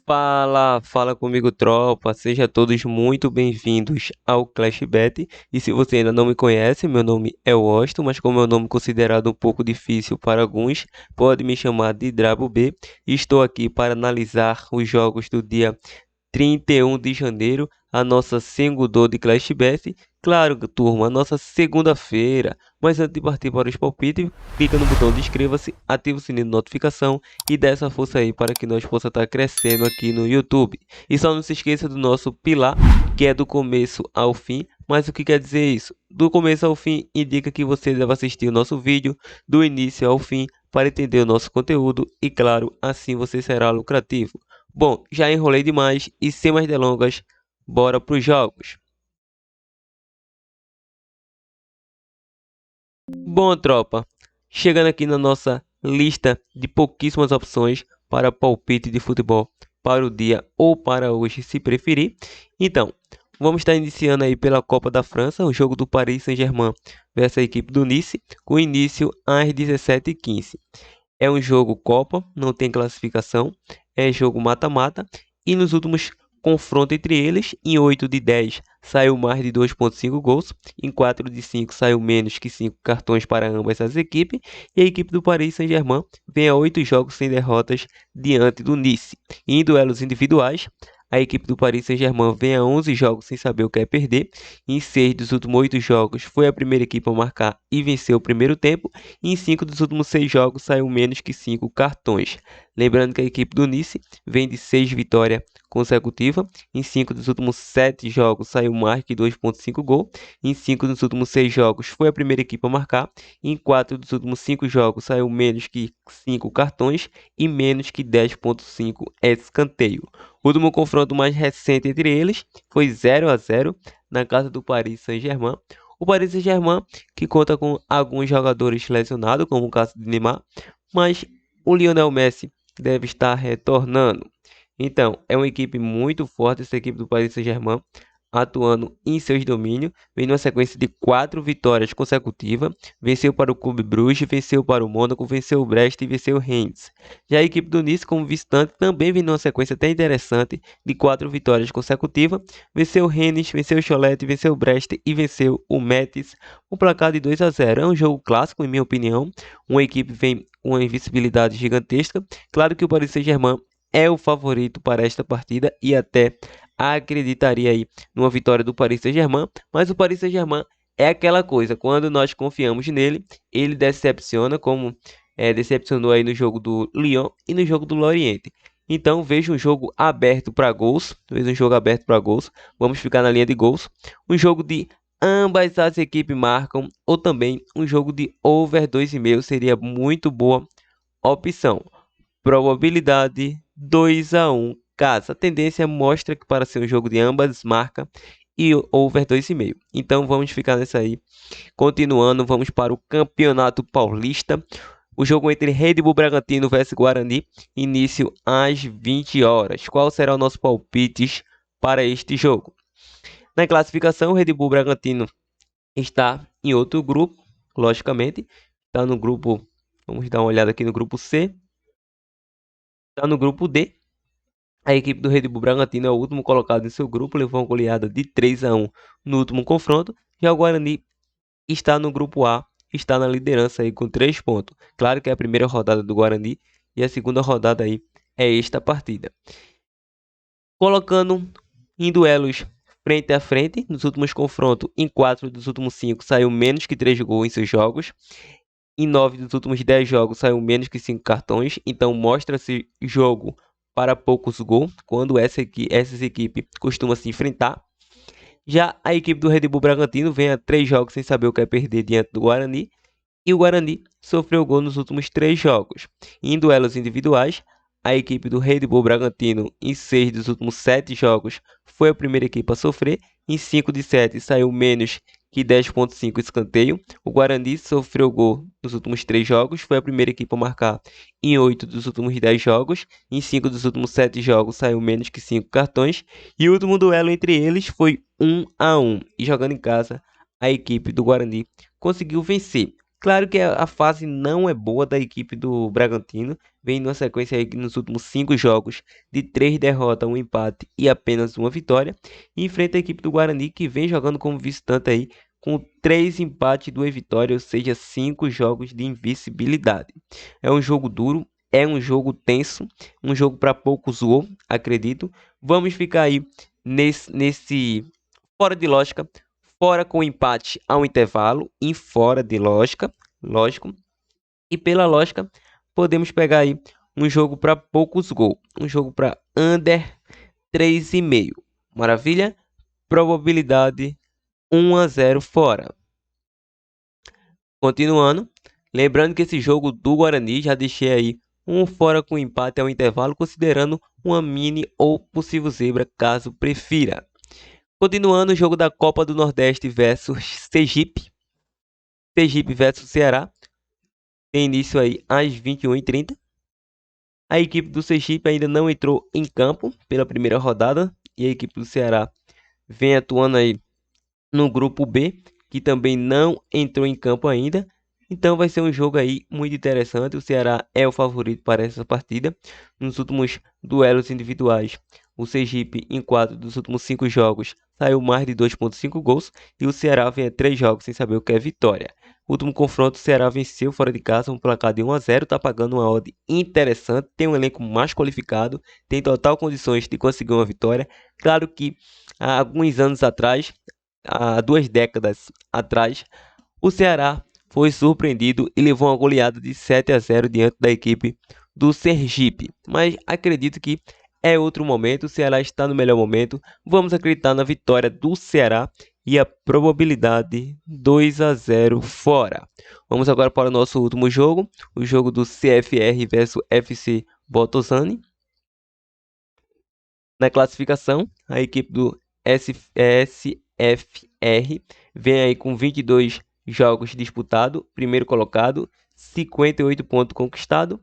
Fala comigo, tropa. Sejam todos muito bem-vindos ao Clash Bet. E se você ainda não me conhece, meu nome é Washington, mas como é um nome considerado um pouco difícil para alguns, pode me chamar de Drabo B. Estou aqui para analisar os jogos do dia 31 de janeiro, a nossa Sengudô de Clash Bet. Claro, turma, a nossa segunda-feira. Mas antes de partir para os palpites, clica no botão de inscreva-se, ativa o sininho de notificação e dá essa força aí para que nós possamos estar crescendo aqui no YouTube. E só não se esqueça do nosso pilar, que é do começo ao fim. Mas o que quer dizer isso? Do começo ao fim indica que você deve assistir o nosso vídeo do início ao fim para entender o nosso conteúdo e, claro, assim você será lucrativo. Bom, já enrolei demais e sem mais delongas, bora para os jogos. Bom, tropa, chegando aqui na nossa lista de pouquíssimas opções para palpite de futebol para o dia ou para hoje, se preferir. Então, vamos estar iniciando aí pela Copa da França, o jogo do Paris Saint-Germain versus a equipe do Nice, com início às 17h15. É um jogo Copa, não tem classificação, é jogo mata-mata e nos últimos confrontos entre eles, em 8 de 10 saiu mais de 2,5 gols, em 4 de 5 saiu menos que 5 cartões para ambas as equipes e a equipe do Paris Saint-Germain vem a 8 jogos sem derrotas diante do Nice. E em duelos individuais, a equipe do Paris Saint-Germain vem a 11 jogos sem saber o que é perder. Em 6 dos últimos 8 jogos, foi a primeira equipe a marcar e venceu o primeiro tempo. E em 5 dos últimos 6 jogos, saiu menos que 5 cartões. Lembrando que a equipe do Nice vem de 6 vitórias consecutivas. Em 5 dos últimos 7 jogos, saiu mais que 2,5 gol. Em 5 dos últimos 6 jogos, foi a primeira equipe a marcar. Em 4 dos últimos 5 jogos, saiu menos que 5 cartões e menos que 10,5 escanteio. O último confronto mais recente entre eles foi 0-0 na casa do Paris Saint-Germain. O Paris Saint-Germain que conta com alguns jogadores lesionados, como o caso de Neymar, mas o Lionel Messi deve estar retornando. Então, é uma equipe muito forte, essa equipe do Paris Saint-Germain, atuando em seus domínios, vem numa sequência de 4 vitórias consecutivas, venceu para o Clube Bruges, venceu para o Mônaco, venceu o Brest e venceu o Reims. Já a equipe do Nice, como visitante, também vem numa sequência até interessante de 4 vitórias consecutivas, venceu o Rennes, venceu o Cholet, venceu o Brest e venceu o Metz, um placar de 2-0. É um jogo clássico, em minha opinião, uma equipe vem com uma invencibilidade gigantesca. Claro que o Paris Saint-Germain é o favorito para esta partida e até acreditaria aí numa vitória do Paris Saint-Germain, mas o Paris Saint-Germain é aquela coisa, quando nós confiamos nele, ele decepciona, como decepcionou aí no jogo do Lyon e no jogo do Lorient. Então vejo um jogo aberto para gols, vamos ficar na linha de gols, um jogo de ambas as equipes marcam, ou também um jogo de over 2,5 seria muito boa opção. Probabilidade 2-1 casa. A tendência mostra que para ser um jogo de ambas marca e over 2,5. Então vamos ficar nessa aí. Continuando, vamos para o Campeonato Paulista. O jogo entre Red Bull Bragantino versus Guarani, início às 20 horas. Qual será o nosso palpite para este jogo? Na classificação, o Red Bull Bragantino está em outro grupo, logicamente. Está no grupo, vamos dar uma olhada aqui no grupo C. Está no grupo D. A equipe do Red Bull Bragantino é o último colocado em seu grupo, levou uma goleada de 3-1 no último confronto. Já o Guarani está no grupo A, está na liderança aí com 3 pontos. Claro que é a primeira rodada do Guarani e a segunda rodada aí é esta partida. Colocando em duelos frente a frente, nos últimos confrontos, em 4 dos últimos 5 saiu menos que 3 gols em seus jogos. Em 9 dos últimos 10 jogos saiu menos que 5 cartões, então mostra-se jogo para poucos gols, quando essas equipes costumam se enfrentar. Já a equipe do Red Bull Bragantino vem a 3 jogos sem saber o que é perder diante do Guarani, e o Guarani sofreu gol nos últimos 3 jogos. Em duelos individuais, a equipe do Red Bull Bragantino, em 6 dos últimos 7 jogos, foi a primeira equipe a sofrer. Em 5 de 7 saiu menos que 10,5 escanteio. O Guarani sofreu gol nos últimos 3 jogos, foi a primeira equipe a marcar em 8 dos últimos 10 jogos. Em 5 dos últimos 7 jogos saiu menos que 5 cartões. E o último duelo entre eles foi 1-1. E jogando em casa, a equipe do Guarani conseguiu vencer. Claro que a fase não é boa da equipe do Bragantino, vem numa sequência aí nos últimos 5 jogos de 3 derrotas, um empate e apenas uma vitória. E enfrenta a equipe do Guarani, que vem jogando como visitante aí, com 3 empates e 2 vitórias, ou seja, 5 jogos de invencibilidade. É um jogo duro, é um jogo tenso, um jogo para poucos gols, acredito. Vamos ficar aí nesse fora de lógica, fora com empate ao intervalo, em fora de lógica, lógico. E pela lógica, podemos pegar aí um jogo para poucos gols, um jogo para under 3,5. Maravilha? Probabilidade 1-0 fora. Continuando, lembrando que esse jogo do Guarani já deixei aí um fora com empate ao intervalo, considerando uma mini ou possível zebra, caso prefira. Continuando, o jogo da Copa do Nordeste versus Sergipe. Sergipe versus Ceará. Tem início aí às 21h30. A equipe do Sergipe ainda não entrou em campo pela primeira rodada. E a equipe do Ceará vem atuando aí no grupo B, que também não entrou em campo ainda. Então vai ser um jogo aí muito interessante. O Ceará é o favorito para essa partida. Nos últimos duelos individuais, o Sergipe, em 4 dos últimos 5 jogos, saiu mais de 2,5 gols. E o Ceará vem a 3 jogos sem saber o que é vitória. Último confronto, o Ceará venceu fora de casa, um placar de 1-0, está pagando uma odd interessante, tem um elenco mais qualificado, tem total condições de conseguir uma vitória. Claro que há alguns anos atrás, há 2 décadas atrás, o Ceará foi surpreendido e levou uma goleada de 7-0 diante da equipe do Sergipe. Mas acredito que é outro momento, o Ceará está no melhor momento. Vamos acreditar na vitória do Ceará e a probabilidade 2-0 fora. Vamos agora para o nosso último jogo, o jogo do CFR versus FC Botossani. Na classificação, a equipe do SFR vem aí com 22 jogos disputados, primeiro colocado, 58 pontos conquistados,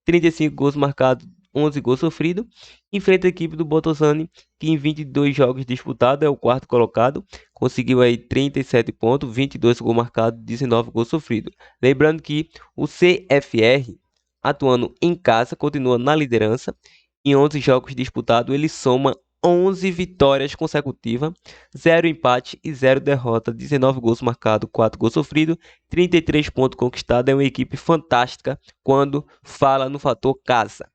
35 gols marcados, 11 gols sofridos. Enfrenta a equipe do Botossani, que em 22 jogos disputados é o quarto colocado, conseguiu aí 37 pontos, 22 gols marcados, 19 gols sofridos. Lembrando que o CFR, atuando em casa, continua na liderança. Em 11 jogos disputados, ele soma 11 vitórias consecutivas, 0 empate e 0 derrota, 19 gols marcados, 4 gols sofridos, 33 pontos conquistados. É uma equipe fantástica quando fala no fator casa.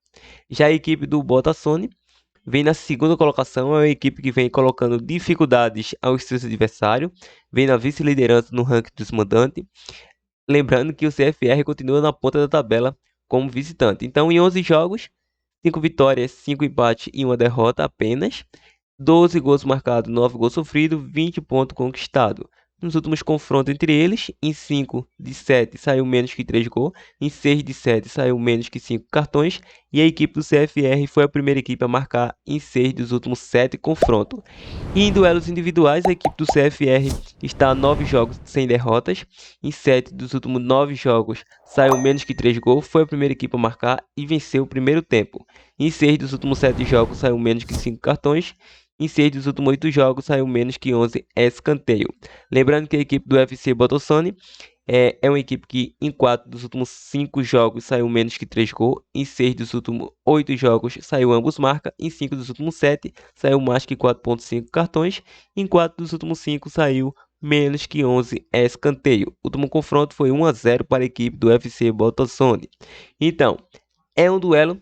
Já a equipe do Botafogo vem na segunda colocação, é uma equipe que vem colocando dificuldades aos seus adversários, vem na vice-liderança no ranking dos mandantes. Lembrando que o CFR continua na ponta da tabela como visitante. Então, em 11 jogos, 5 vitórias, 5 empates e 1 derrota apenas. 12 gols marcados, 9 gols sofridos, 20 pontos conquistados. Nos últimos confrontos entre eles, em 5 de 7 saiu menos que 3 gols, em 6 de 7 saiu menos que 5 cartões, e a equipe do CFR foi a primeira equipe a marcar em 6 dos últimos 7 confrontos. E em duelos individuais, a equipe do CFR está a 9 jogos sem derrotas, em 7 dos últimos 9 jogos saiu menos que 3 gols, foi a primeira equipe a marcar e venceu o primeiro tempo. Em 6 dos últimos 7 jogos saiu menos que 5 cartões, em 6 dos últimos 8 jogos saiu menos que 11 escanteio. Lembrando que a equipe do FC Botafogo é uma equipe que em 4 dos últimos 5 jogos saiu menos que 3 gols, em 6 dos últimos 8 jogos saiu ambos marca, em 5 dos últimos 7 saiu mais que 4,5 cartões, em 4 dos últimos 5 saiu menos que 11 escanteio. O último confronto foi 1-0 para a equipe do FC Botafogo. Então, é um duelo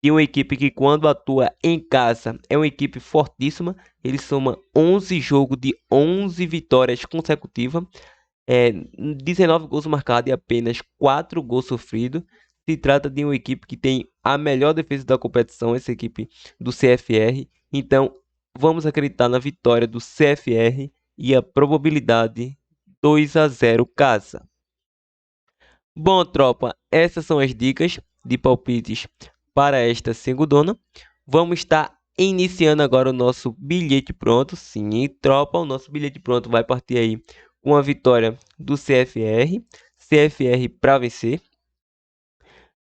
de uma equipe que quando atua em casa é uma equipe fortíssima. Ele soma 11 jogos de 11 vitórias consecutivas, 19 gols marcados e apenas 4 gols sofridos. Se trata de uma equipe que tem a melhor defesa da competição, essa equipe do CFR. Então, vamos acreditar na vitória do CFR e a probabilidade 2-0 casa. Bom, tropa, essas são as dicas de palpites para esta segundona. Vamos estar iniciando agora o nosso bilhete pronto. Sim, tropa, o nosso bilhete pronto vai partir aí com a vitória do CFR. CFR para vencer.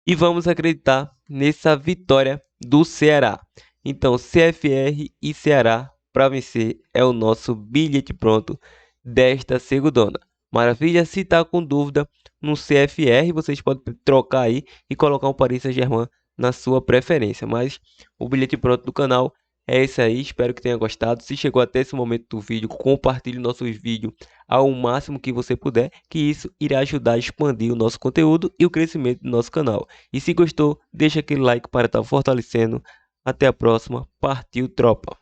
E vamos acreditar nessa vitória do Ceará. Então, CFR e Ceará para vencer é o nosso bilhete pronto desta segundona. Maravilha? Se tá com dúvida no CFR, vocês podem trocar aí e colocar um Paris Saint-Germain na sua preferência. Mas o bilhete pronto do canal é esse aí. Espero que tenha gostado. Se chegou até esse momento do vídeo, compartilhe nossos vídeos ao máximo que você puder, que isso irá ajudar a expandir o nosso conteúdo e o crescimento do nosso canal. E se gostou, deixa aquele like para estar fortalecendo. Até a próxima. Partiu, tropa!